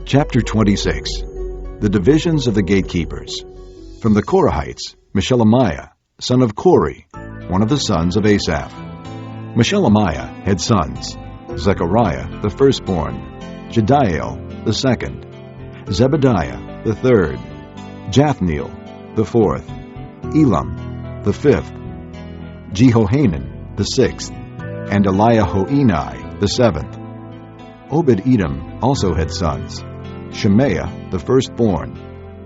Chapter 26. The divisions of the gatekeepers. From the Korahites, Meshelemiah, son of Kori, one of the sons of Asaph. Meshelemiah had sons: Zechariah the firstborn, Jediael the second, Zebediah the third, Jathniel the fourth, Elam the fifth, Jehohanan the sixth, and Eliahoenai the seventh. Obed-Edom also had sons: Shemaiah the firstborn,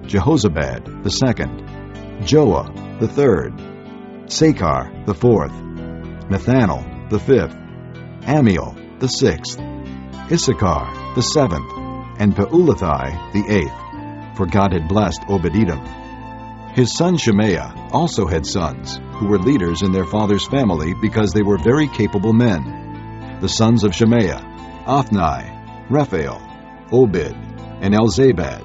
Jehozabad the second, Joah the third, Issachar the fourth, Nethanel the fifth, Amiel the sixth, Issachar the seventh, and Peulathai the eighth, for God had blessed Obed-Edom. His son Shemaiah also had sons, who were leaders in their father's family because they were very capable men. The sons of Shemaiah: Othni, Rephael, Obed, and Elzabad.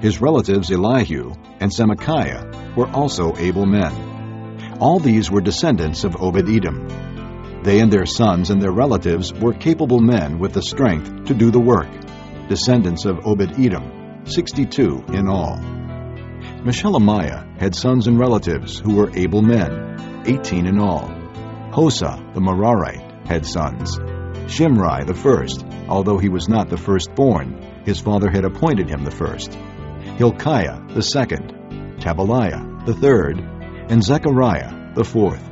His relatives Elihu and Semachiah were also able men. All these were descendants of Obed-Edom. They and their sons and their relatives were capable men with the strength to do the work, descendants of Obed-Edom, 62 in all. Meshelemiah had sons and relatives who were able men, 18 in all. Hosa the Merarite had sons: Shimri the first, although he was not the firstborn, his father had appointed him the first; Hilkiah the second, Tabaliah the third, and Zechariah the fourth.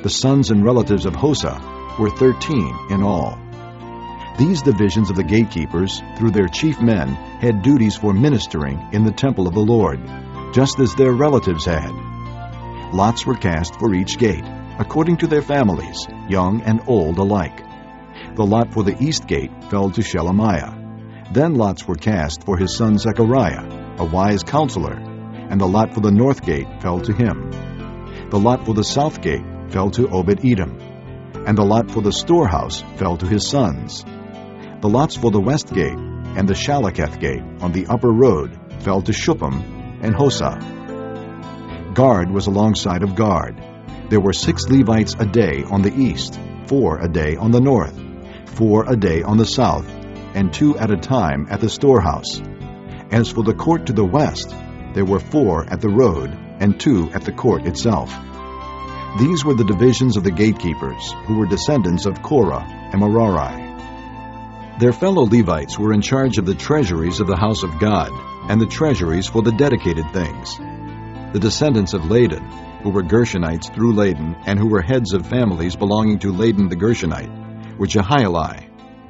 The sons and relatives of Hosa were 13 in all. These divisions of the gatekeepers, through their chief men, had duties for ministering in the temple of the Lord, just as their relatives had. Lots were cast for each gate, according to their families, young and old alike. The lot for the east gate fell to Shelemiah. Then lots were cast for his son Zechariah, a wise counselor, and the lot for the north gate fell to him. The lot for the south gate fell to Obed-Edom, and the lot for the storehouse fell to his sons. The lots for the west gate and the Shalaketh gate on the upper road fell to Shuppim and Hosa. Guard was alongside of guard. There were 6 Levites a day on the east, 4 a day on the north, 4 a day on the south, and 2 at a time at the storehouse. As for the court to the west, there were 4 at the road and 2 at the court itself. These were the divisions of the gatekeepers, who were descendants of Korah and Merari. Their fellow Levites were in charge of the treasuries of the house of God, and the treasuries for the dedicated things. The descendants of Ladan, who were Gershonites through Ladan, and who were heads of families belonging to Ladan the Gershonite, were Jehieli.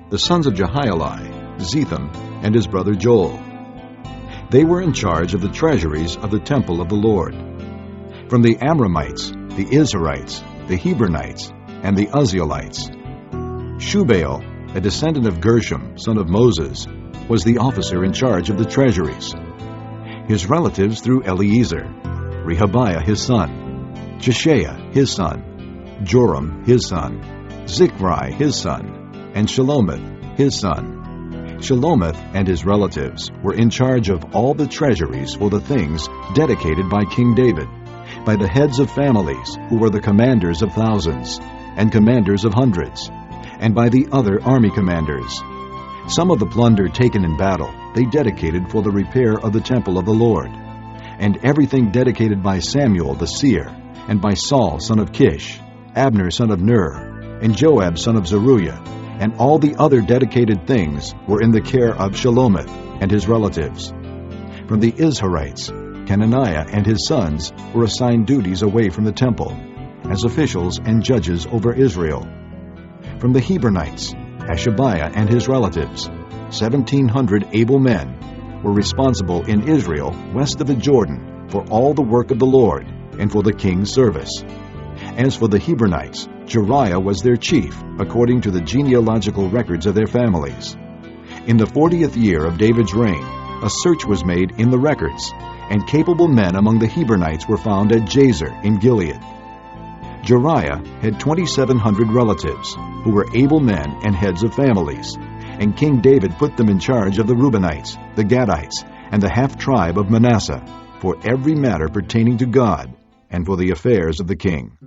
The sons of Jehieli: Zetham and his brother Joel. They were in charge of the treasuries of the temple of the Lord. From the Amramites, the Izharites, the Hebronites, and the Uzzielites. Shubael, a descendant of Gershom, son of Moses, was the officer in charge of the treasuries. His relatives through Eliezer: Rehabiah his son, Jeshaiah his son, Joram his son, Zichri his son, and Shelomith his son. Shelomith and his relatives were in charge of all the treasuries for the things dedicated by King David, by the heads of families, who were the commanders of thousands and commanders of hundreds, and by the other army commanders. Some of the plunder taken in battle they dedicated for the repair of the temple of the Lord, and everything dedicated by Samuel the seer, and by Saul son of Kish, Abner son of Ner, and Joab son of Zeruiah, and all the other dedicated things were in the care of Shelomith and his relatives. From the Izharites, Kenaniah and his sons were assigned duties away from the temple, as officials and judges over Israel. From the Hebronites, Hashabiah and his relatives, 1,700 able men, were responsible in Israel west of the Jordan for all the work of the Lord and for the king's service. As for the Hebronites, Jeriah was their chief, according to the genealogical records of their families. In the 40th year of David's reign, a search was made in the records, and capable men among the Hebronites were found at Jazer in Gilead. Jeriah had 2,700 relatives, who were able men and heads of families, and King David put them in charge of the Reubenites, the Gadites, and the half-tribe of Manasseh, for every matter pertaining to God and for the affairs of the king.